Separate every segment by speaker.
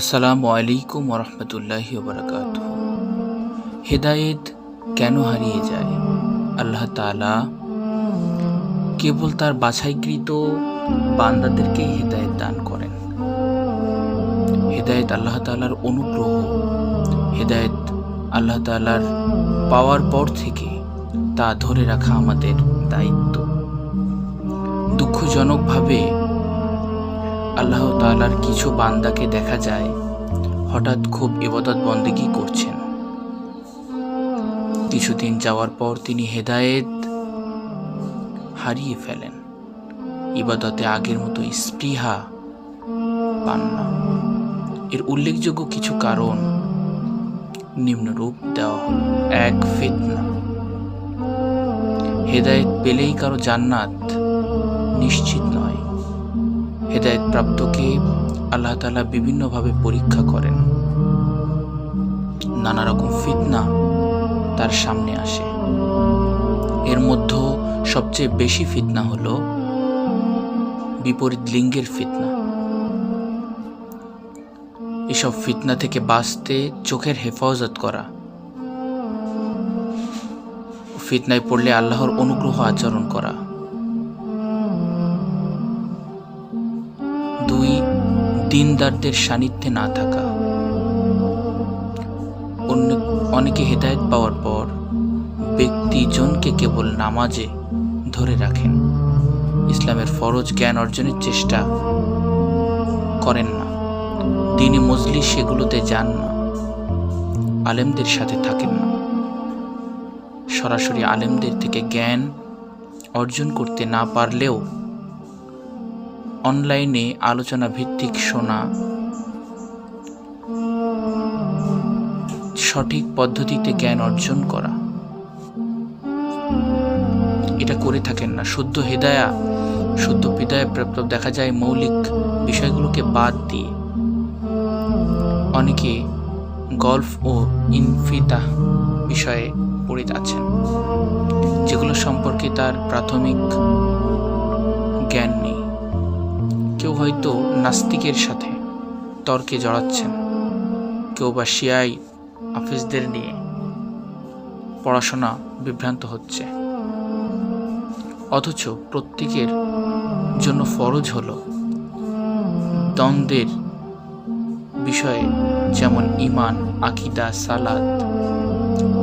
Speaker 1: আসসালামু আলাইকুম ওরহমতুল্লাহি ওবরাকাতুহু। হেদায়েত কেন হারিয়ে যায়? আল্লাহ তাআলা কেবল তার বাছাইকৃত বান্দাদেরকেই হেদায়েত দান করেন। হেদায়েত আল্লাহ তাআলার অনুগ্রহ। হেদায়েত আল্লাহ তাআলার পাওয়ার পর থেকে তা ধরে রাখা আমাদের দায়িত্ব। দুঃখজনকভাবে আল্লাহ তাআলার কিছু বান্দাকে দেখা যায় হঠাৎ খুব ইবাদত বন্দেগী করছেন, কিছুদিন যাওয়ার পর তিনি হেদায়েত হারিয়ে ফেলেন, ইবাদতে আগের মতো স্পৃহা পান না। এর উল্লেখযোগ্য কিছু কারণ নিম্নরূপ দেওয়া হল। ১. ফিতনা। হেদায়েত পেলেই কারো জান্নাত নিশ্চিত নয়। হেদায়েত প্রাপ্তকে আল্লাহ তাআলা বিভিন্নভাবে পরীক্ষা করেন। নানা রকম ফিতনা তার সামনে আসে। এর মধ্যে সবচেয়ে বেশি ফিতনা হলো বিপরীত লিঙ্গের ফিতনা। এসব ফিতনা থেকে বাঁচতে চোখের হেফাজত করা, ফিতনায় পড়লে আল্লাহর অনুগ্রহ আচরণ করা। ২. দিনদারদের সান্নিধ্যে না থাকা। অনেকে হেদায়েত পাওয়ার পর ব্যক্তিজনকে কেবল নামাজে ধরে রাখেন, ইসলামের ফরজ জ্ঞান অর্জনের চেষ্টা করেন না, দ্বীনি মজলিস সেগুলোতে যান না, আলেমদের সাথে থাকেন না। সরাসরি আলেমদের থেকে জ্ঞান অর্জন করতে না পারলেও অনলাইনে আলোচনা ভিত্তিক শোনা, সঠিক পদ্ধতিতে জ্ঞান অর্জন করা, এটা করে থাকেন না। শুদ্ধ বিদায় প্রাপ্ত দেখা যায় মৌলিক বিষয়গুলোকে বাদ দিয়ে অনেকে গল্ফ ও ইনফিতাহ বিষয়ে পড়ে যাচ্ছেন, যেগুলো সম্পর্কে তার প্রাথমিক জ্ঞান নেই। কেউ হয়তো নাস্তিকের সাথে তর্কে জড়াচ্ছেন, কেউ বা শিয়াই হাফিজদের নিয়ে পড়াশোনা বিভ্রান্ত হচ্ছে। অথচ প্রত্যেকের জন্য ফরজ হলো দ্বন্দ্বের বিষয়ে, যেমন ঈমান, আকীদা, সালাত,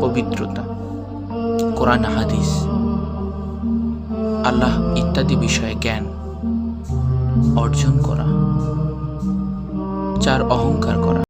Speaker 1: পবিত্রতা, কোরআন হাদিস, আল্লাহ ইত্যাদি বিষয়ে জ্ঞান অর্জন করা। ৪. অহংকার করা।